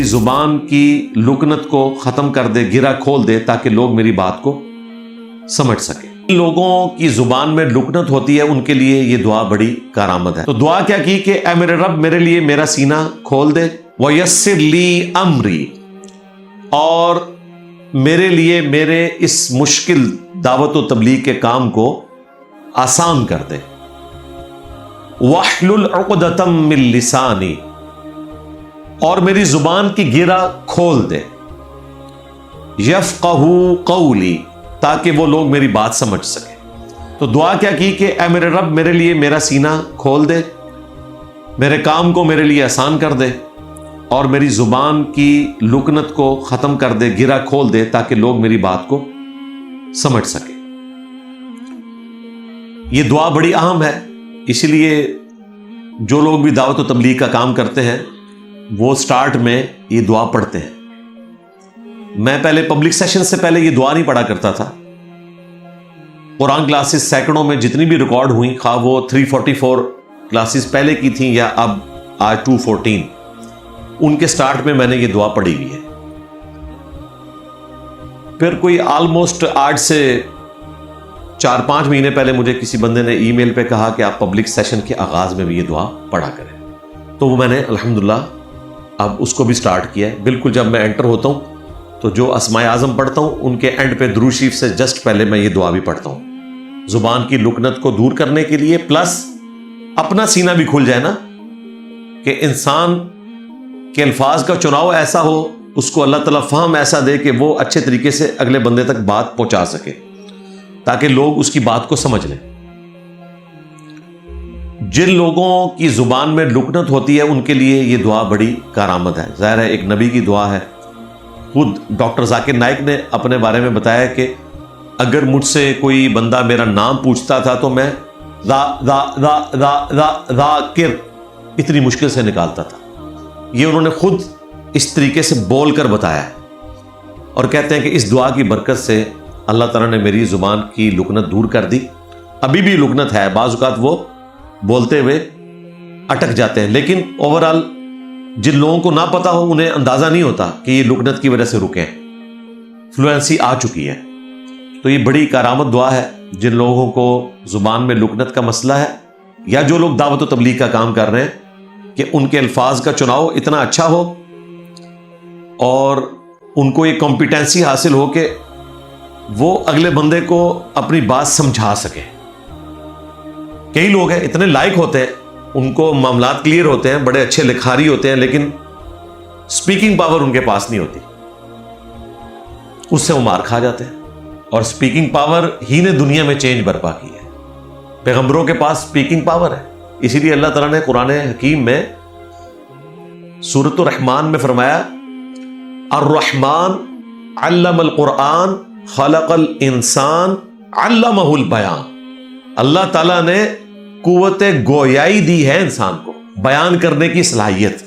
زبان کی لکنت کو ختم کر دے، گرا کھول دے، تاکہ لوگ میری بات کو سمجھ سکیں۔ لوگوں کی زبان میں لکنت ہوتی ہے، ان کے لیے یہ دعا بڑی کارآمد ہے۔ تو دعا کیا کی کہ اے میرے رب، میرے لیے میرا سینہ کھول دے، وَيَسِّرْ لِي أَمْرِي، اور میرے لیے میرے اس مشکل دعوت و تبلیغ کے کام کو آسان کر دے، وَاحْلُلْ عُقْدَةً مِّن لِّسَانِي، اور میری زبان کی گرہ کھول دے، یفقہوا قولی، تاکہ وہ لوگ میری بات سمجھ سکیں۔ تو دعا کیا کی کہ اے میرے رب، میرے لیے میرا سینہ کھول دے، میرے کام کو میرے لیے آسان کر دے، اور میری زبان کی لکنت کو ختم کر دے، گرہ کھول دے، تاکہ لوگ میری بات کو سمجھ سکیں۔ یہ دعا بڑی اہم ہے، اسی لیے جو لوگ بھی دعوت و تبلیغ کا کام کرتے ہیں وہ سٹارٹ میں یہ دعا پڑھتے ہیں۔ میں پہلے پبلک سیشن سے پہلے یہ دعا نہیں پڑھا کرتا تھا۔ قرآن کلاسز سینکڑوں میں جتنی بھی ریکارڈ ہوئیں، خواہ وہ 344 کلاسز پہلے کی تھیں یا اب آج 214، ان کے سٹارٹ میں میں نے یہ دعا پڑھی ہوئی ہے۔ پھر کوئی آلموسٹ آج سے 4-5 مہینے پہلے مجھے کسی بندے نے ای میل پہ کہا کہ آپ پبلک سیشن کے آغاز میں بھی یہ دعا پڑھا کریں، تو وہ میں نے الحمدللہ اب اس کو بھی سٹارٹ کیا ہے۔ بالکل جب میں انٹر ہوتا ہوں تو جو اسماء اعظم پڑھتا ہوں، ان کے اینڈ پہ درود شریف سے جسٹ پہلے میں یہ دعا بھی پڑھتا ہوں، زبان کی لکنت کو دور کرنے کے لیے، پلس اپنا سینہ بھی کھل جائے نا، کہ انسان کے الفاظ کا چناؤ ایسا ہو، اس کو اللہ تعالیٰ فہم ایسا دے کہ وہ اچھے طریقے سے اگلے بندے تک بات پہنچا سکے، تاکہ لوگ اس کی بات کو سمجھ لیں۔ جن لوگوں کی زبان میں لکنت ہوتی ہے ان کے لیے یہ دعا بڑی کارآمد ہے۔ ظاہر ہے ایک نبی کی دعا ہے۔ خود ڈاکٹر ذاکر نائک نے اپنے بارے میں بتایا کہ اگر مجھ سے کوئی بندہ میرا نام پوچھتا تھا تو میں ذاکر اتنی مشکل سے نکالتا تھا۔ یہ انہوں نے خود اس طریقے سے بول کر بتایا ہے، اور کہتے ہیں کہ اس دعا کی برکت سے اللہ تعالیٰ نے میری زبان کی لکنت دور کر دی۔ ابھی بھی لکنت ہے، بعض اوقات وہ بولتے ہوئے اٹک جاتے ہیں، لیکن اوورآل جن لوگوں کو نہ پتا ہو انہیں اندازہ نہیں ہوتا کہ یہ لکنت کی وجہ سے رکے ہیں، فلوئنسی آ چکی ہے۔ تو یہ بڑی کارآمد دعا ہے جن لوگوں کو زبان میں لکنت کا مسئلہ ہے، یا جو لوگ دعوت و تبلیغ کا کام کر رہے ہیں، کہ ان کے الفاظ کا چناؤ اتنا اچھا ہو اور ان کو یہ کمپیٹنسی حاصل ہو کہ وہ اگلے بندے کو اپنی بات سمجھا سکے۔ کئی لوگ ہیں اتنے لائق ہوتے ہیں، ان کو معاملات کلیئر ہوتے ہیں، بڑے اچھے لکھاری ہوتے ہیں، لیکن سپیکنگ پاور ان کے پاس نہیں ہوتی، اس سے وہ مار کھا جاتے ہیں۔ اور سپیکنگ پاور ہی نے دنیا میں چینج برپا کی ہے۔ پیغمبروں کے پاس سپیکنگ پاور ہے، اسی لیے اللہ تعالیٰ نے قرآن حکیم میں سورۃ الرحمن میں فرمایا، الرحمن علم القرآن خلق الانسان علمہ البیان۔ اللہ تعالیٰ نے قوت گویائی دی ہے انسان کو، بیان کرنے کی صلاحیت۔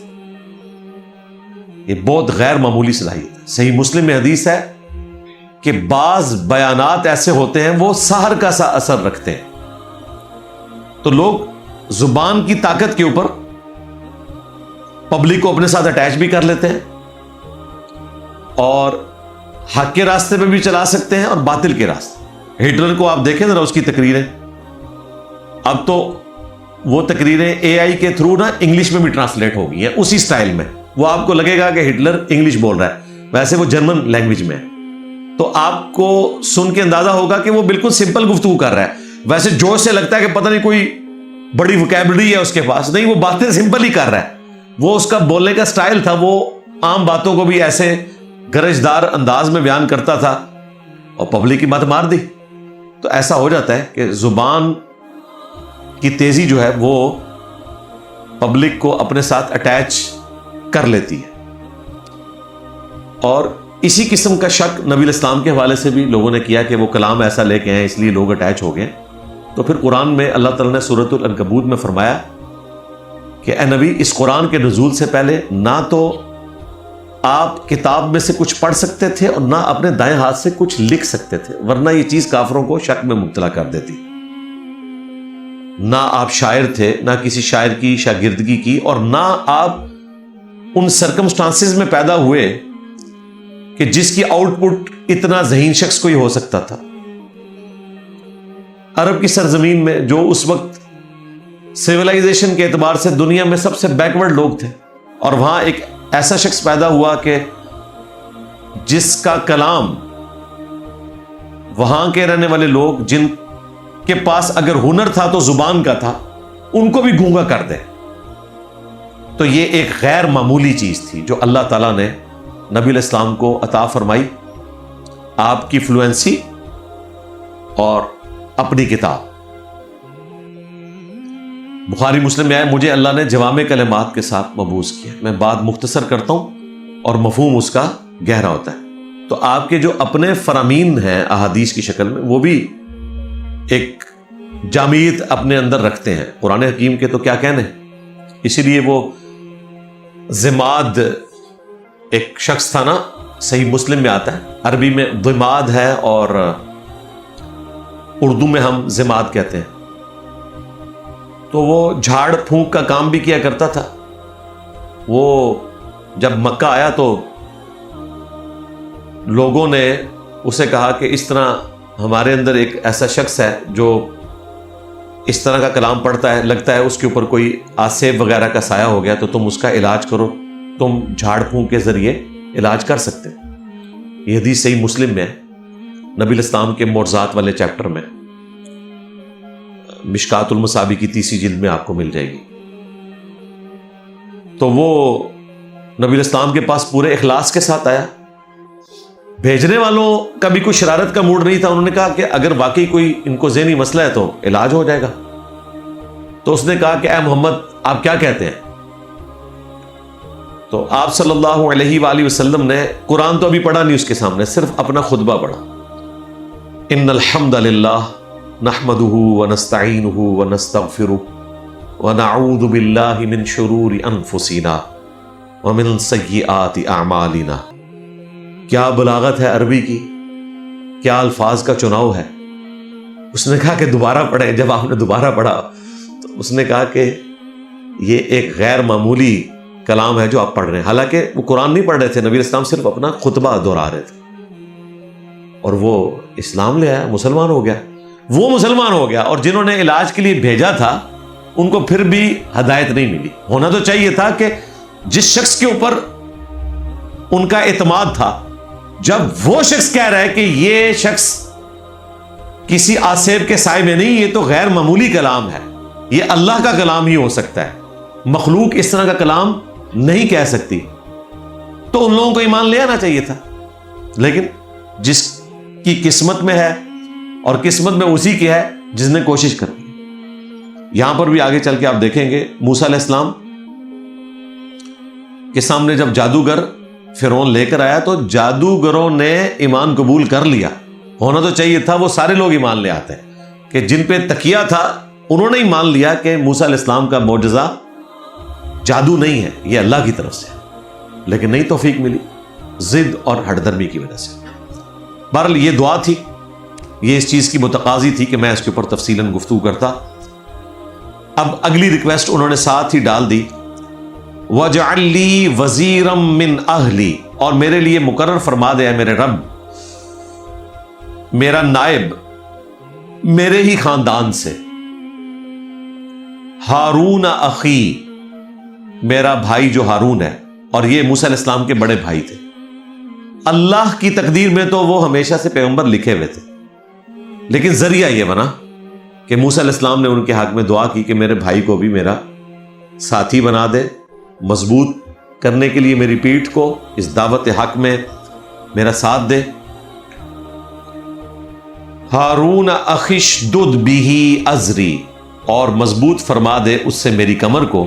یہ بہت غیر معمولی صلاحیت ہے۔ صحیح مسلم میں حدیث ہے کہ بعض بیانات ایسے ہوتے ہیں وہ سحر کا سا اثر رکھتے ہیں۔ تو لوگ زبان کی طاقت کے اوپر پبلک کو اپنے ساتھ اٹیچ بھی کر لیتے ہیں، اور حق کے راستے پہ بھی چلا سکتے ہیں اور باطل کے راستے۔ ہٹلر کو آپ دیکھیں ذرا، اس کی تقریریں، اب تو وہ تقریریں اے آئی کے تھرو نا انگلش میں بھی ٹرانسلیٹ ہو گئی ہیں اسی سٹائل میں۔ وہ آپ کو لگے گا کہ ہٹلر انگلش بول رہا ہے، ویسے وہ جرمن لینگویج میں ہے، تو آپ کو سن کے اندازہ ہوگا کہ وہ بالکل سمپل گفتگو کر رہا ہے۔ ویسے جوش سے لگتا ہے کہ پتہ نہیں کوئی بڑی وکیبلری ہے اس کے پاس، نہیں، وہ باتیں سمپل ہی کر رہا ہے۔ وہ اس کا بولنے کا سٹائل تھا، وہ عام باتوں کو بھی ایسے گرجدار انداز میں بیان کرتا تھا، اور پبلک کی بات مار دی۔ تو ایسا ہو جاتا ہے کہ زبان کی تیزی جو ہے وہ پبلک کو اپنے ساتھ اٹیچ کر لیتی ہے، اور اسی قسم کا شک نبی الاسلام کے حوالے سے بھی لوگوں نے کیا کہ وہ کلام ایسا لے کے ہیں اس لیے لوگ اٹیچ ہو گئے۔ تو پھر قرآن میں اللہ تعالیٰ نے سورۃ العنکبوت میں فرمایا کہ اے نبی، اس قرآن کے نزول سے پہلے نہ تو آپ کتاب میں سے کچھ پڑھ سکتے تھے اور نہ اپنے دائیں ہاتھ سے کچھ لکھ سکتے تھے، ورنہ یہ چیز کافروں کو شک میں مبتلا کر دیتی۔ نہ آپ شاعر تھے، نہ کسی شاعر کی شاگردگی کی، اور نہ آپ ان سرکمسٹانسز میں پیدا ہوئے کہ جس کی آؤٹ پٹ اتنا ذہین شخص کو ہی ہو سکتا تھا. عرب کی سرزمین میں جو اس وقت سیولائزیشن کے اعتبار سے دنیا میں سب سے بیکورڈ لوگ تھے، اور وہاں ایک ایسا شخص پیدا ہوا کہ جس کا کلام وہاں کے رہنے والے لوگ جن کے پاس اگر ہنر تھا تو زبان کا تھا، ان کو بھی گونگا کر دے. تو یہ ایک غیر معمولی چیز تھی جو اللہ تعالیٰ نے نبی علیہ السلام کو عطا فرمائی، آپ کی فلوئنسی اور اپنی کتاب. بخاری مسلم میں آیا مجھے اللہ نے جوامع کلمات کے ساتھ مبعوث کیا. میں بات مختصر کرتا ہوں اور مفہوم اس کا گہرا ہوتا ہے. تو آپ کے جو اپنے فرامین ہیں احادیث کی شکل میں، وہ بھی ایک جامعیت اپنے اندر رکھتے ہیں. قرآن حکیم کے تو کیا کہنے، اسی لیے وہ ضماد ایک شخص تھا نا، صحیح مسلم میں آتا ہے، عربی میں ضماد ہے اور اردو میں ہم ضماد کہتے ہیں. تو وہ جھاڑ پھونک کا کام بھی کیا کرتا تھا. وہ جب مکہ آیا تو لوگوں نے اسے کہا کہ اس طرح ہمارے اندر ایک ایسا شخص ہے جو اس طرح کا کلام پڑھتا ہے، لگتا ہے اس کے اوپر کوئی آسیب وغیرہ کا سایہ ہو گیا، تو تم اس کا علاج کرو، تم جھاڑ پھونک کے ذریعے علاج کر سکتے. یہ حدیث صحیح مسلم میں ہے، نبی علیہ السلام کے معجزات والے چیپٹر میں، مشکات المصابیح کی 30 جلد میں آپ کو مل جائے گی. تو وہ نبی علیہ السلام کے پاس پورے اخلاص کے ساتھ آیا. بھیجنے والوں کا بھی کوئی شرارت کا موڈ نہیں تھا. انہوں نے کہا کہ اگر واقعی کوئی ان کو ذہنی مسئلہ ہے تو علاج ہو جائے گا. تو اس نے کہا کہ اے محمد آپ کیا کہتے ہیں؟ تو آپ صلی اللہ علیہ وآلہ وسلم نے قرآن تو ابھی پڑھا نہیں اس کے سامنے، صرف اپنا خطبہ پڑھا. ان الحمد للہ نحمده ونستعینه ونستغفره ونعوذ باللہ من شرور انفسنا ومن سیئات اعمالنا. کیا بلاغت ہے عربی کی، کیا الفاظ کا چناؤ ہے. اس نے کہا کہ دوبارہ پڑھیں. جب آپ نے دوبارہ پڑھا تو اس نے کہا کہ یہ ایک غیر معمولی کلام ہے جو آپ پڑھ رہے ہیں. حالانکہ وہ قرآن نہیں پڑھ رہے تھے، نبی علیہ السلام صرف اپنا خطبہ دہرا رہے تھے. اور وہ اسلام لے آیا، مسلمان ہو گیا. وہ مسلمان ہو گیا، اور جنہوں نے علاج کے لیے بھیجا تھا ان کو پھر بھی ہدایت نہیں ملی. ہونا تو چاہیے تھا کہ جس شخص کے اوپر ان کا اعتماد تھا، جب وہ شخص کہہ رہا ہے کہ یہ شخص کسی آسیب کے سائے میں نہیں، یہ تو غیر معمولی کلام ہے، یہ اللہ کا کلام ہی ہو سکتا ہے، مخلوق اس طرح کا کلام نہیں کہہ سکتی، تو ان لوگوں کو ایمان لے آنا چاہیے تھا. لیکن جس کی قسمت میں ہے، اور قسمت میں اسی کی ہے جس نے کوشش کر دی. یہاں پر بھی آگے چل کے آپ دیکھیں گے موسیٰ علیہ السلام کے سامنے جب جادوگر فرعون لے کر آیا تو جادوگروں نے ایمان قبول کر لیا. ہونا تو چاہیے تھا وہ سارے لوگ ایمان لے آتے کہ جن پہ تکیہ تھا انہوں نے ایمان لیا کہ موسیٰ علیہ السلام کا معجزہ جادو نہیں ہے، یہ اللہ کی طرف سے. لیکن نہیں توفیق ملی، ضد اور ہٹ درمی کی وجہ سے. بہرحال یہ دعا تھی، یہ اس چیز کی متقاضی تھی کہ میں اس کے اوپر تفصیلاً گفتگو کرتا. اب اگلی ریکویسٹ انہوں نے ساتھ ہی ڈال دی، وَاجْعَلْ لِي وَزِيرًا مِّنْ أَهْلِي، اور میرے لیے مقرر فرما دے میرے رب، میرا نائب میرے ہی خاندان سے، ہارون اخی، میرا بھائی جو ہارون ہے. اور یہ موسیٰ علیہ السلام کے بڑے بھائی تھے. اللہ کی تقدیر میں تو وہ ہمیشہ سے پیغمبر لکھے ہوئے تھے، لیکن ذریعہ یہ بنا کہ موسیٰ علیہ السلام نے ان کے حق میں دعا کی کہ میرے بھائی کو بھی میرا ساتھی بنا دے، مضبوط کرنے کے لیے میری پیٹھ کو اس دعوت حق میں میرا ساتھ دے. ہارون اخش دد بھی ازری، اور مضبوط فرما دے اس سے میری کمر کو.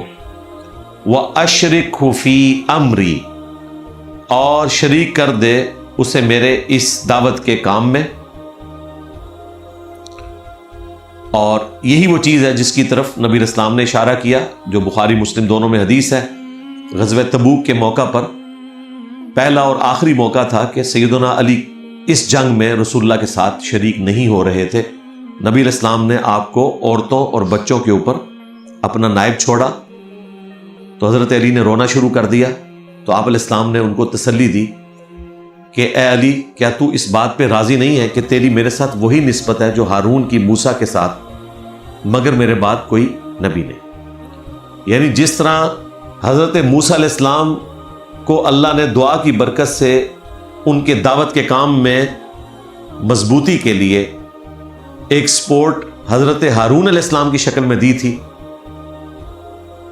وَأَشْرِكْهُ فِي أَمْرِي، اور شریک کر دے اسے میرے اس دعوت کے کام میں. اور یہی وہ چیز ہے جس کی طرف نبی علیہ السلام نے اشارہ کیا، جو بخاری مسلم دونوں میں حدیث ہے. غزوہ تبوک کے موقع پر پہلا اور آخری موقع تھا کہ سیدنا علی اس جنگ میں رسول اللہ کے ساتھ شریک نہیں ہو رہے تھے. نبی علیہ السلام نے آپ کو عورتوں اور بچوں کے اوپر اپنا نائب چھوڑا تو حضرت علی نے رونا شروع کر دیا تو آپ علیہ السلام نے ان کو تسلی دی کہ اے علی، کیا تو اس بات پہ راضی نہیں ہے کہ تیری میرے ساتھ وہی نسبت ہے جو ہارون کی موسیٰ کے ساتھ، مگر میرے بعد کوئی نبی نہیں۔ یعنی جس طرح حضرت موسیٰ علیہ السلام کو اللہ نے دعا کی برکت سے ان کے دعوت کے کام میں مضبوطی کے لیے ایک سپورٹ حضرت ہارون علیہ السلام کی شکل میں دی تھی،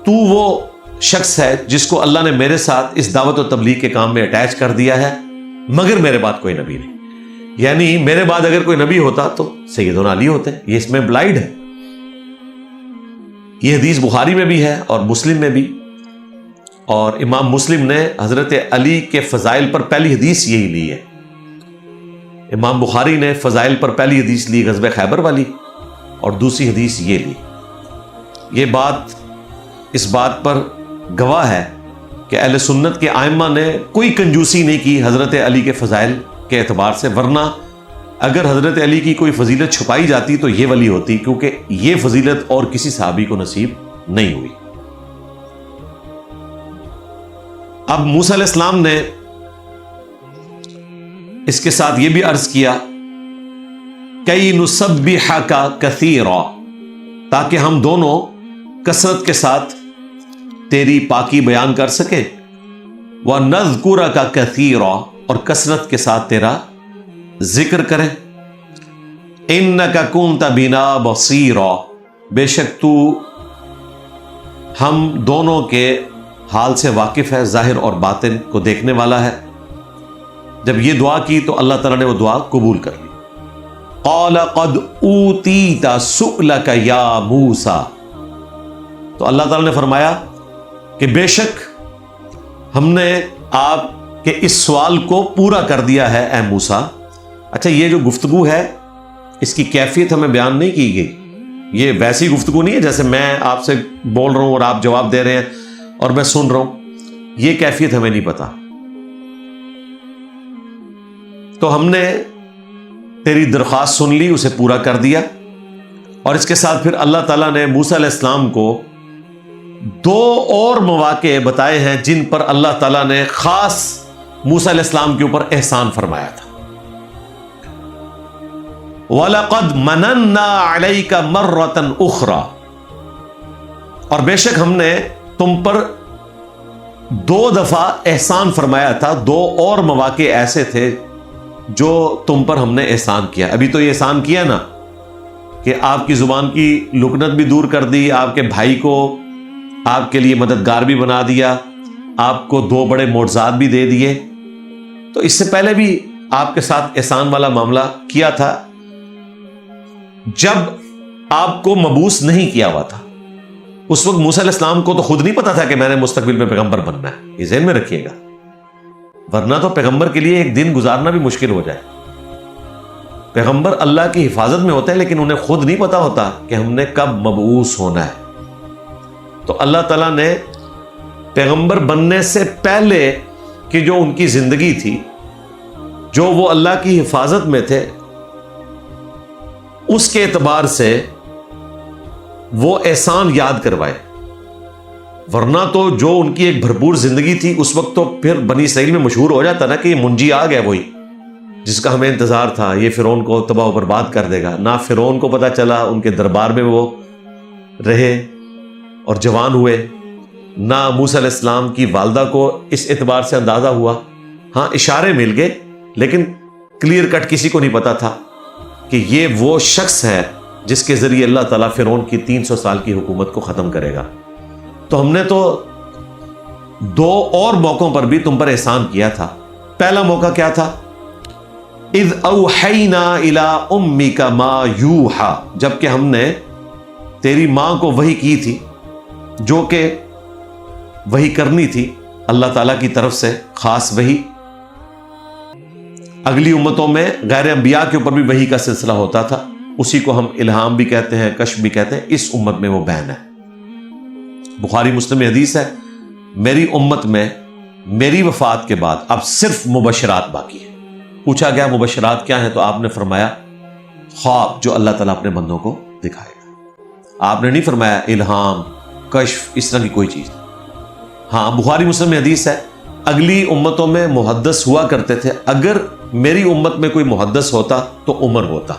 تو وہ شخص ہے جس کو اللہ نے میرے ساتھ اس دعوت و تبلیغ کے کام میں اٹیچ کر دیا ہے، مگر میرے بعد کوئی نبی نہیں۔ یعنی میرے بعد اگر کوئی نبی ہوتا تو سیدنا علی ہوتے۔ یہ اس میں بلائڈ ہے۔ یہ حدیث بخاری میں بھی ہے اور مسلم میں بھی، اور امام مسلم نے حضرت علی کے فضائل پر پہلی حدیث یہی لی ہے۔ امام بخاری نے فضائل پر پہلی حدیث لی غزوہ خیبر والی، اور دوسری حدیث یہ لی۔ یہ بات اس بات پر گواہ ہے کہ اہل سنت کے ائمہ نے کوئی کنجوسی نہیں کی حضرت علی کے فضائل کے اعتبار سے، ورنہ اگر حضرت علی کی کوئی فضیلت چھپائی جاتی تو یہ والی ہوتی، کیونکہ یہ فضیلت اور کسی صحابی کو نصیب نہیں ہوئی۔ اب موسیٰ علیہ السلام نے اس کے ساتھ یہ بھی عرض کیا کئی نسبحک کثیرا، تاکہ ہم دونوں کثرت کے ساتھ تیری پاکی بیان کر سکیں، وَنَذْكُرَكَ كَثِيرًا، اور کثرت کے ساتھ تیرا ذکر کریں، إِنَّكَ كُنْتَ بِنَا بَصِيرًا، بے شک تو ہم دونوں کے حال سے واقف ہے، ظاہر اور باطن کو دیکھنے والا ہے۔ جب یہ دعا کی تو اللہ تعالیٰ نے وہ دعا قبول کر لی۔ قَالَ قَدْ أُوتِيتَ سُؤْلَكَ يَا مُوسَى، تو اللہ تعالیٰ نے فرمایا کہ بے شک ہم نے آپ کے اس سوال کو پورا کر دیا ہے اے موسیٰ۔ اچھا، یہ جو گفتگو ہے اس کی کیفیت ہمیں بیان نہیں کی گئی۔ یہ ویسی گفتگو نہیں ہے جیسے میں آپ سے بول رہا ہوں اور آپ جواب دے رہے ہیں اور میں سن رہا ہوں، یہ کیفیت ہمیں نہیں پتا۔ تو ہم نے تیری درخواست سن لی، اسے پورا کر دیا، اور اس کے ساتھ پھر اللہ تعالیٰ نے موسیٰ علیہ السلام کو دو اور مواقع بتائے ہیں جن پر اللہ تعالیٰ نے خاص موسیٰ علیہ السلام کے اوپر احسان فرمایا تھا۔ وَلَقَدْ مَنَنَّا عَلَيْكَ مَرَّةً أُخْرَى، اور بے شک ہم نے تم پر دو دفعہ احسان فرمایا تھا، دو اور مواقع ایسے تھے جو تم پر ہم نے احسان کیا۔ ابھی تو یہ احسان کیا نا کہ آپ کی زبان کی لکنت بھی دور کر دی، آپ کے بھائی کو آپ کے لیے مددگار بھی بنا دیا، آپ کو دو بڑے معجزات بھی دے دیے۔ تو اس سے پہلے بھی آپ کے ساتھ احسان والا معاملہ کیا تھا جب آپ کو مبعوث نہیں کیا ہوا تھا۔ اس وقت موسیٰ علیہ السلام کو تو خود نہیں پتا تھا کہ میں نے مستقبل میں پیغمبر بننا ہے، یہ ذہن میں رکھیے گا، ورنہ تو پیغمبر کے لیے ایک دن گزارنا بھی مشکل ہو جائے۔ پیغمبر اللہ کی حفاظت میں ہوتے ہیں، لیکن انہیں خود نہیں پتا ہوتا کہ ہم نے کب مبعوث ہونا ہے۔ تو اللہ تعالیٰ نے پیغمبر بننے سے پہلے کہ جو ان کی زندگی تھی، جو وہ اللہ کی حفاظت میں تھے، اس کے اعتبار سے وہ احسان یاد کروائے، ورنہ تو جو ان کی ایک بھرپور زندگی تھی اس وقت تو پھر بنی اسرائیل میں مشہور ہو جاتا نا کہ یہ منجی آ گیا، وہی جس کا ہمیں انتظار تھا، یہ فرعون کو تباہ و برباد کر دے گا۔ نہ فرعون کو پتا چلا، ان کے دربار میں وہ رہے اور جوان ہوئے، نہ موسیٰ علیہ السلام کی والدہ کو اس اعتبار سے اندازہ ہوا۔ ہاں اشارے مل گئے، لیکن کلیئر کٹ کسی کو نہیں پتا تھا کہ یہ وہ شخص ہے جس کے ذریعے اللہ تعالیٰ فرعون کی 300 سال کی حکومت کو ختم کرے گا۔ تو ہم نے تو دو اور موقعوں پر بھی تم پر احسان کیا تھا۔ پہلا موقع کیا تھا؟ اذ اوحینا الی امک ما یوحا، جبکہ ہم نے تیری ماں کو وحی کی تھی جو کہ وحی کرنی تھی اللہ تعالیٰ کی طرف سے، خاص وحی۔ اگلی امتوں میں غیر انبیاء کے اوپر بھی وحی کا سلسلہ ہوتا تھا، اسی کو ہم الہام بھی کہتے ہیں، کشف بھی کہتے ہیں۔ اس امت میں وہ بین ہے۔ بخاری مسلم میں حدیث ہے، میری امت میں میری وفات کے بعد اب صرف مبشرات باقی ہیں۔ پوچھا گیا مبشرات کیا ہیں، تو آپ نے فرمایا خواب جو اللہ تعالیٰ اپنے بندوں کو دکھائے گا۔ آپ نے نہیں فرمایا الہام، کشف، اس طرح کی کوئی چیز۔ ہاں بخاری مسلم میں حدیث ہے اگلی امتوں میں محدث ہوا کرتے تھے، اگر میری امت میں کوئی محدث ہوتا تو عمر ہوتا،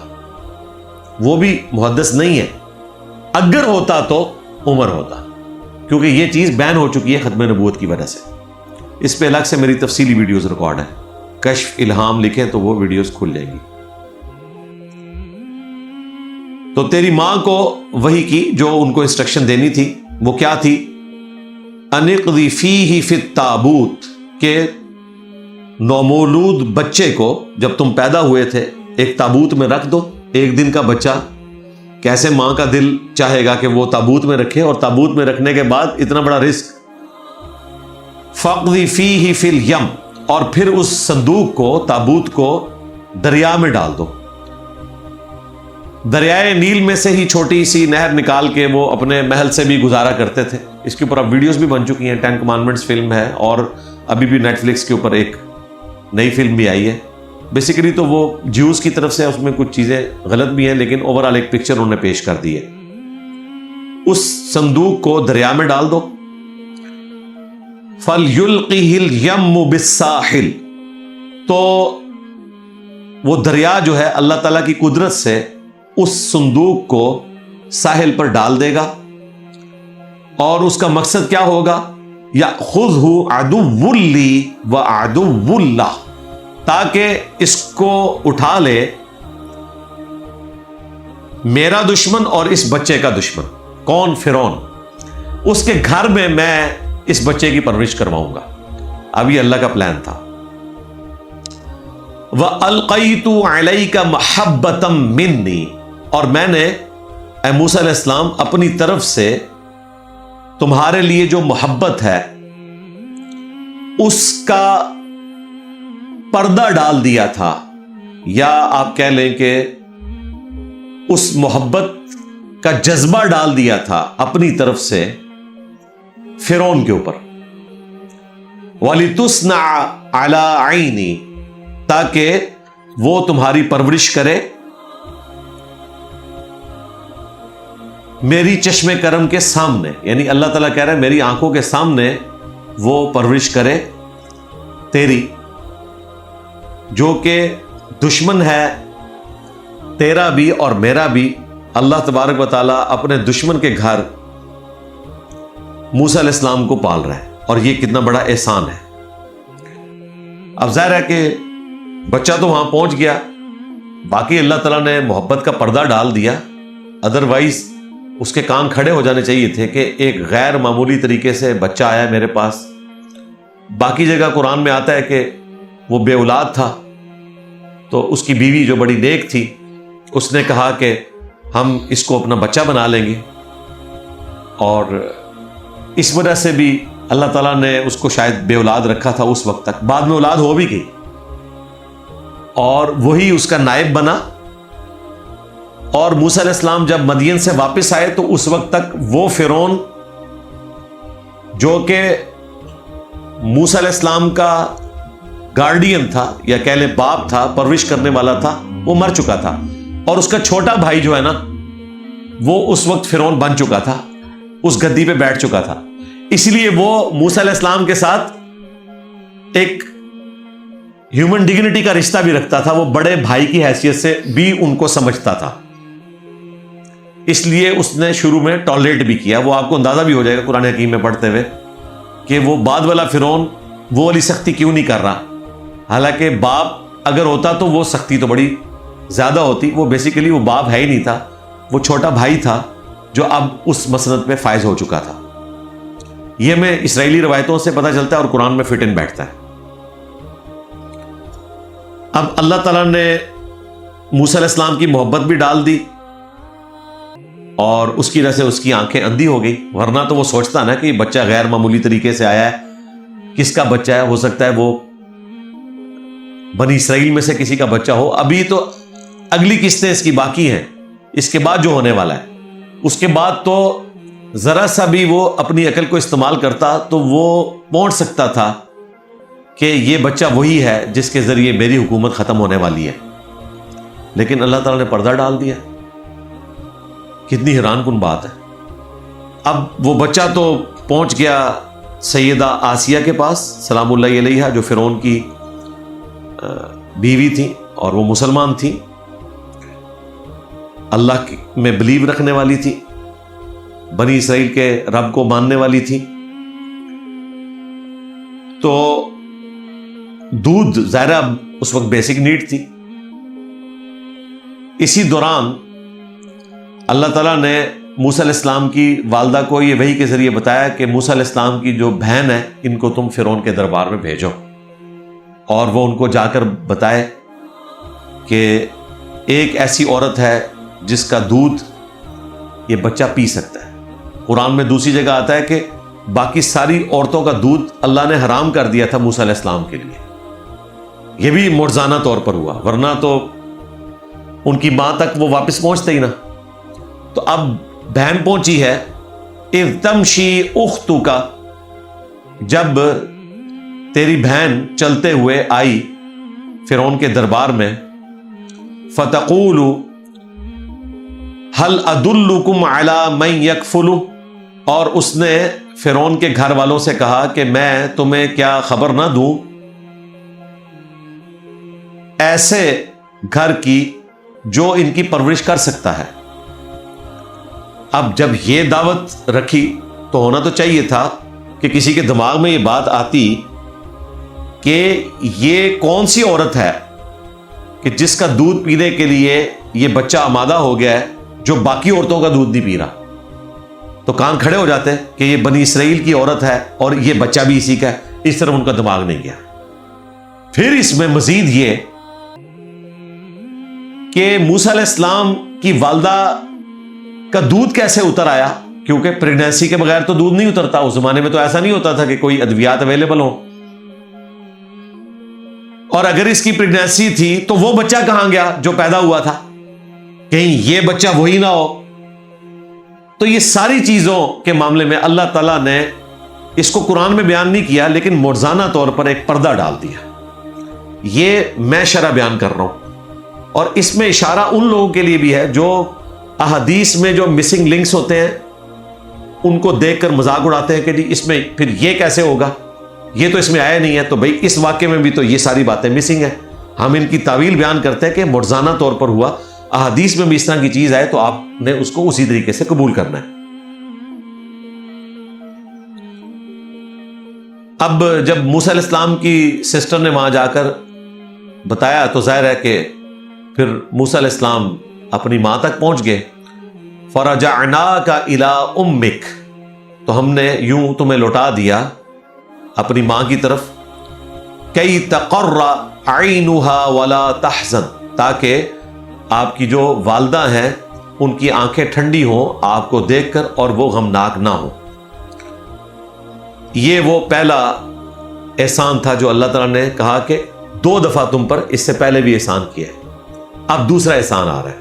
وہ بھی محدث نہیں ہے، اگر ہوتا تو عمر ہوتا، کیونکہ یہ چیز بین ہو چکی ہے ختم نبوت کی وجہ سے۔ اس پہ الگ سے میری تفصیلی ویڈیوز ریکارڈ ہیں، کشف الہام لکھیں تو وہ ویڈیوز کھل جائیں گی۔ تو تیری ماں کو وحی کی جو ان کو انسٹرکشن دینی تھی، وہ کیا تھی؟ انقضی فیہ فی التابوت، کہ نومولود بچے کو جب تم پیدا ہوئے تھے ایک تابوت میں رکھ دو۔ ایک دن کا بچہ، کیسے ماں کا دل چاہے گا کہ وہ تابوت میں رکھے، اور تابوت میں رکھنے کے بعد اتنا بڑا رزق۔ فاقضی فیہ فی الیم، اور پھر اس صندوق کو، تابوت کو دریا میں ڈال دو۔ دریائے نیل میں سے ہی چھوٹی سی نہر نکال کے وہ اپنے محل سے بھی گزارا کرتے تھے۔ اس کے اوپر اب ویڈیوز بھی بن چکی ہیں، 10 کمانڈمنٹس فلم ہے، اور ابھی بھی نیٹ فلکس کے اوپر ایک نئی فلم بھی آئی ہے۔ بیسیکلی تو وہ جیوز کی طرف سے اس میں کچھ چیزیں غلط بھی ہیں، لیکن اوورآل ایک پکچر انہوں نے پیش کر دی ہے۔ اس صندوق کو دریا میں ڈال دو۔ فَلْيُلْقِهِ الْيَمُّ بِالسَّاحِلِ، تو وہ دریا جو ہے اللہ تعالیٰ کی قدرت سے اس صندوق کو ساحل پر ڈال دے گا، اور اس کا مقصد کیا ہوگا؟ یأخذہ عدو لی وعدو اللہ، تاکہ اس کو اٹھا لے میرا دشمن اور اس بچے کا دشمن۔ کون؟ فرعون۔ اس کے گھر میں اس بچے کی پرورش کرواؤں گا۔ اب یہ اللہ کا پلان تھا۔ وَأَلْقَيْتُ عَلَيْكَ مَحَبَّةً مِّنِّي، اور میں نے اے موسیٰ علیہ السلام اپنی طرف سے تمہارے لیے جو محبت ہے اس کا پردہ ڈال دیا تھا، یا آپ کہہ لیں کہ اس محبت کا جذبہ ڈال دیا تھا اپنی طرف سے فرعون کے اوپر۔ وَلِتُصْنَعَ عَلَىٰ عَيْنِي، تاکہ وہ تمہاری پرورش کرے میری چشم کرم کے سامنے، یعنی اللہ تعالیٰ کہہ رہا ہے میری آنکھوں کے سامنے وہ پرورش کرے تیری، جو کہ دشمن ہے تیرا بھی اور میرا بھی۔ اللہ تبارک و تعالیٰ اپنے دشمن کے گھر موسیٰ علیہ السلام کو پال رہا ہے، اور یہ کتنا بڑا احسان ہے۔ اب ظاہر ہے کہ بچہ تو وہاں پہنچ گیا، باقی اللہ تعالیٰ نے محبت کا پردہ ڈال دیا، ادروائز اس کے کان کھڑے ہو جانے چاہیے تھے کہ ایک غیر معمولی طریقے سے بچہ آیا میرے پاس۔ باقی جگہ قرآن میں آتا ہے کہ وہ بے اولاد تھا، تو اس کی بیوی جو بڑی نیک تھی اس نے کہا کہ ہم اس کو اپنا بچہ بنا لیں گے، اور اس وجہ سے بھی اللہ تعالیٰ نے اس کو شاید بے اولاد رکھا تھا اس وقت تک۔ بعد میں اولاد ہو بھی گئی، اور وہی اس کا نائب بنا۔ اور موسیٰ علیہ السلام جب مدین سے واپس آئے تو اس وقت تک وہ فرعون جو کہ موسیٰ علیہ السلام کا گارڈین تھا، یا کہہ لیں باپ تھا، پرورش کرنے والا تھا، وہ مر چکا تھا، اور اس کا چھوٹا بھائی جو ہے نا وہ اس وقت فرعون بن چکا تھا، اس گدی پہ بیٹھ چکا تھا۔ اس لیے وہ موسیٰ علیہ السلام کے ساتھ ایک ہیومن ڈگنیٹی کا رشتہ بھی رکھتا تھا، وہ بڑے بھائی کی حیثیت سے بھی ان کو سمجھتا تھا، اس لیے اس نے شروع میں ٹالریٹ بھی کیا۔ وہ آپ کو اندازہ بھی ہو جائے گا قرآن حکیم میں پڑھتے ہوئے کہ وہ بعد والا فرعون وہ والی سختی کیوں نہیں کر رہا، حالانکہ باپ اگر ہوتا تو وہ سختی تو بڑی زیادہ ہوتی۔ وہ بیسیکلی وہ باپ ہے ہی نہیں تھا، وہ چھوٹا بھائی تھا جو اب اس مسند پہ فائز ہو چکا تھا۔ یہ ہمیں اسرائیلی روایتوں سے پتہ چلتا ہے اور قرآن میں فٹ ان بیٹھتا ہے۔ اب اللہ تعالیٰ نے موسیٰ علیہ السلام کی محبت بھی ڈال دی، اور اس کی وجہ سے اس کی آنکھیں اندھی ہو گئی، ورنہ تو وہ سوچتا نا کہ یہ بچہ غیر معمولی طریقے سے آیا ہے، کس کا بچہ ہے، ہو سکتا ہے وہ بنی اسرائیل میں سے کسی کا بچہ ہو۔ ابھی تو اگلی قسطیں اس کی باقی ہیں، اس کے بعد جو ہونے والا ہے، اس کے بعد تو ذرا سا بھی وہ اپنی عقل کو استعمال کرتا تو وہ پہنچ سکتا تھا کہ یہ بچہ وہی ہے جس کے ذریعے میری حکومت ختم ہونے والی ہے، لیکن اللہ تعالیٰ نے پردہ ڈال دیا۔ کتنی حیران کن بات ہے۔ اب وہ بچہ تو پہنچ گیا سیدہ آسیہ کے پاس سلام اللہ علیہا، جو فرعون کی بیوی تھی اور وہ مسلمان تھی، اللہ میں بلیو رکھنے والی تھی، بنی اسرائیل کے رب کو ماننے والی تھی. تو دودھ ظاہرہ اس وقت بیسک نیڈ تھی. اسی دوران اللہ تعالیٰ نے موسیٰ علیہ السلام کی والدہ کو یہ وحی کے ذریعے بتایا کہ موسیٰ علیہ السلام کی جو بہن ہے ان کو تم فرعون کے دربار میں بھیجو، اور وہ ان کو جا کر بتائے کہ ایک ایسی عورت ہے جس کا دودھ یہ بچہ پی سکتا ہے. قرآن میں دوسری جگہ آتا ہے کہ باقی ساری عورتوں کا دودھ اللہ نے حرام کر دیا تھا موسیٰ علیہ السلام کے لیے. یہ بھی معجزانہ طور پر ہوا، ورنہ تو ان کی ماں تک وہ واپس پہنچتے ہی نہ. تو اب بہن پہنچی ہے. اذ تمشی اختک، جب تیری بہن چلتے ہوئے آئی فرعون کے دربار میں، فتقول هل ادلکم علی من یکفل، اور اس نے فرعون کے گھر والوں سے کہا کہ میں تمہیں کیا خبر نہ دوں ایسے گھر کی جو ان کی پرورش کر سکتا ہے. اب جب یہ دعوت رکھی تو ہونا تو چاہیے تھا کہ کسی کے دماغ میں یہ بات آتی کہ یہ کون سی عورت ہے کہ جس کا دودھ پینے کے لیے یہ بچہ آمادہ ہو گیا ہے جو باقی عورتوں کا دودھ نہیں پی رہا. تو کان کھڑے ہو جاتے کہ یہ بنی اسرائیل کی عورت ہے اور یہ بچہ بھی اسی کا ہے. اس طرح ان کا دماغ نہیں گیا. پھر اس میں مزید یہ کہ موسیٰ علیہ السلام کی والدہ کا دودھ کیسے اتر آیا، کیونکہ پریگنینسی کے بغیر تو دودھ نہیں اترتا. اس زمانے میں تو ایسا نہیں ہوتا تھا کہ کوئی ادویات اویلیبل ہو، اور اگر اس کی پریگنینسی تھی تو وہ بچہ کہاں گیا جو پیدا ہوا تھا، کہیں یہ بچہ وہی نہ ہو. تو یہ ساری چیزوں کے معاملے میں اللہ تعالیٰ نے اس کو قرآن میں بیان نہیں کیا، لیکن معجزانہ طور پر ایک پردہ ڈال دیا. یہ میں شرح بیان کر رہا ہوں، اور اس میں اشارہ ان لوگوں کے لیے بھی ہے جو احادیث میں جو مسنگ لنکس ہوتے ہیں ان کو دیکھ کر مذاق اڑاتے ہیں کہ جی اس میں پھر یہ کیسے ہوگا، یہ تو اس میں آیا نہیں ہے. تو بھئی اس واقعے میں بھی تو یہ ساری باتیں مسنگ ہیں. ہم ان کی تعویل بیان کرتے ہیں کہ معجزانہ طور پر ہوا. احادیث میں بھی اس طرح کی چیز آئے تو آپ نے اس کو اسی طریقے سے قبول کرنا ہے. اب جب موسیٰ علیہ السلام کی سسٹر نے وہاں جا کر بتایا تو ظاہر ہے کہ پھر موسیٰ علیہ السلام اپنی ماں تک پہنچ گئے. فَرَجَعْنَاكَ إِلَىٰ أُمِّكَ، تو ہم نے یوں تمہیں لوٹا دیا اپنی ماں کی طرف. كَيْ تَقَرَّ عَيْنُهَا وَلَا تَحْزَنْ، تاکہ آپ کی جو والدہ ہیں ان کی آنکھیں ٹھنڈی ہوں آپ کو دیکھ کر اور وہ غمناک نہ ہو. یہ وہ پہلا احسان تھا جو اللہ تعالیٰ نے کہا کہ 2 دفعہ تم پر اس سے پہلے بھی احسان کیا ہے. اب دوسرا احسان آ رہا ہے.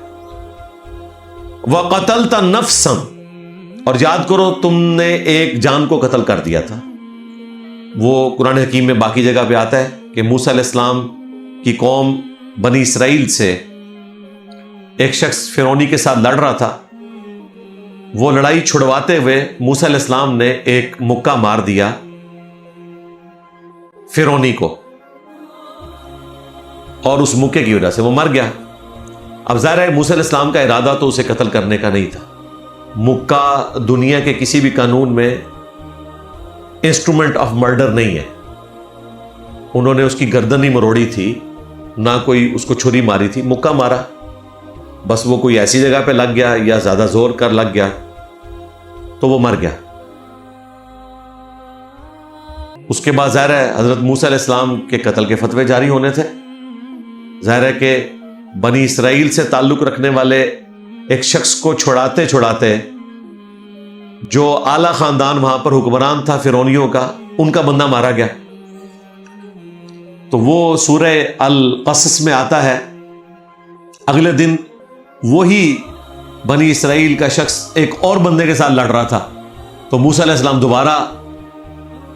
وَقَتَلْتَ نَفْسًا، اور یاد کرو تم نے ایک جان کو قتل کر دیا تھا. وہ قرآن حکیم میں باقی جگہ پہ آتا ہے کہ موسیٰ علیہ السلام کی قوم بنی اسرائیل سے ایک شخص فرعونی کے ساتھ لڑ رہا تھا. وہ لڑائی چھڑواتے ہوئے موسیٰ علیہ السلام نے ایک مکہ مار دیا فرعونی کو، اور اس مکے کی وجہ سے وہ مر گیا. اب ظاہر ہے موسیٰ علیہ السلام کا ارادہ تو اسے قتل کرنے کا نہیں تھا. مکہ دنیا کے کسی بھی قانون میں انسٹرومنٹ آف مرڈر نہیں ہے. انہوں نے اس کی گردن ہی مروڑی تھی، نہ کوئی اس کو چھری ماری تھی. مکہ مارا، بس وہ کوئی ایسی جگہ پہ لگ گیا یا زیادہ زور کر لگ گیا تو وہ مر گیا. اس کے بعد ظاہر ہے حضرت موسیٰ علیہ السلام کے قتل کے فتوے جاری ہونے تھے. ظاہر ہے کہ بنی اسرائیل سے تعلق رکھنے والے ایک شخص کو چھڑاتے چھڑاتے جو اعلیٰ خاندان وہاں پر حکمران تھا فرعونیوں کا، ان کا بندہ مارا گیا. تو وہ سورہ القصص میں آتا ہے اگلے دن وہی بنی اسرائیل کا شخص ایک اور بندے کے ساتھ لڑ رہا تھا. تو موسیٰ علیہ السلام دوبارہ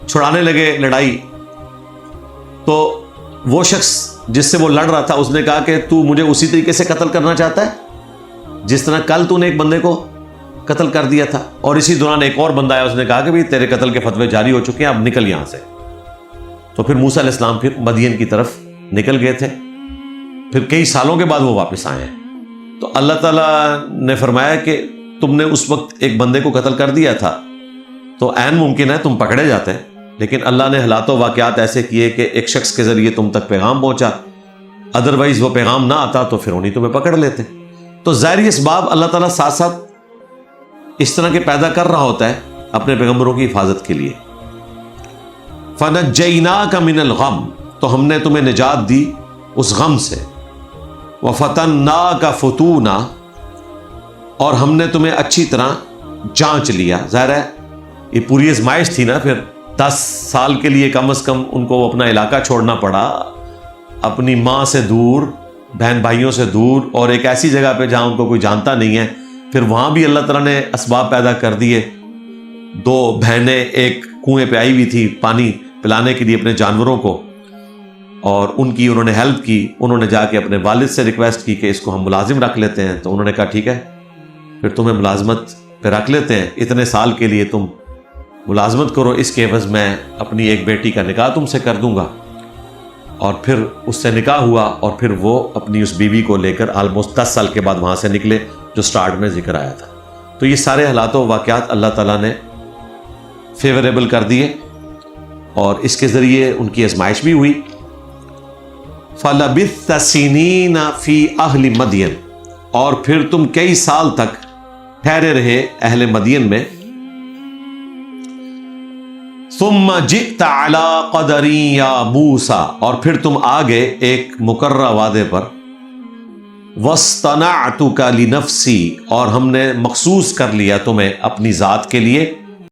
چھڑانے لگے لڑائی. تو وہ شخص جس سے وہ لڑ رہا تھا اس نے کہا کہ تو مجھے اسی طریقے سے قتل کرنا چاہتا ہے جس طرح کل تو نے ایک بندے کو قتل کر دیا تھا، اور اسی دوران ایک اور بندہ آیا، اس نے کہا کہ بھی تیرے قتل کے فتوے جاری ہو چکے ہیں، اب نکل یہاں سے۔ تو پھر موسیٰ علیہ السلام پھر مدین کی طرف نکل گئے تھے، پھر کئی سالوں کے بعد وہ واپس آئے ہیں۔ تو اللہ تعالیٰ نے فرمایا کہ تم نے اس وقت ایک بندے کو قتل کر دیا تھا تو عین ممکن ہے تم پکڑے جاتے، لیکن اللہ نے حالات و واقعات ایسے کیے کہ ایک شخص کے ذریعے تم تک پیغام پہنچا، ادروائز وہ پیغام نہ آتا تو پھر انہیں تمہیں پکڑ لیتے۔ تو ظاہری اسباب اللہ تعالیٰ ساتھ ساتھ اس طرح کے پیدا کر رہا ہوتا ہے اپنے پیغمبروں کی حفاظت کے لیے۔ فَنَجَّيْنَاكَ مِنَ الْغَمِّ، تو ہم نے تمہیں نجات دی اس غم سے۔ وَفَتَنَّاكَ فُتُونًا، اور ہم نے تمہیں اچھی طرح جانچ لیا۔ ظاہر ہے یہ پوری آزمائش تھی نا، پھر 10 سال کے لیے کم از کم ان کو اپنا علاقہ چھوڑنا پڑا، اپنی ماں سے دور، بہن بھائیوں سے دور، اور ایک ایسی جگہ پہ جہاں ان کو کوئی جانتا نہیں ہے۔ پھر وہاں بھی اللہ تعالیٰ نے اسباب پیدا کر دیے۔ 2 بہنیں ایک کنویں پہ آئی ہوئی تھی پانی پلانے کے لیے اپنے جانوروں کو، اور ان کی انہوں نے ہیلپ کی۔ انہوں نے جا کے اپنے والد سے ریکویسٹ کی کہ اس کو ہم ملازم رکھ لیتے ہیں، تو انہوں نے کہا ٹھیک ہے پھر تمہیں ملازمت پہ رکھ لیتے ہیں، اتنے سال کے لیے تم ملازمت کرو، اس کے عوض میں اپنی ایک بیٹی کا نکاح تم سے کر دوں گا۔ اور پھر اس سے نکاح ہوا، اور پھر وہ اپنی اس بیوی کو لے کر آلموسٹ 10 سال کے بعد وہاں سے نکلے، جو سٹارٹ میں ذکر آیا تھا۔ تو یہ سارے حالات و واقعات اللہ تعالیٰ نے فیوریبل کر دیے، اور اس کے ذریعے ان کی آزمائش بھی ہوئی۔ فَلَبِثْتَ سِنِينَ فِي أَهْلِ مَدْيَنَ، اور پھر تم کئی سال تک ٹھہرے رہے اہل مدین میں۔ ثُمَّ جِئْتَ عَلَىٰ قَدَرٍ يَا مُوسَىٰ، اور پھر تم آگے ایک مقررہ وعدے پر۔ وَاصْطَنَعْتُكَ لِنَفْسِي، اور ہم نے مخصوص کر لیا تمہیں اپنی ذات کے لیے۔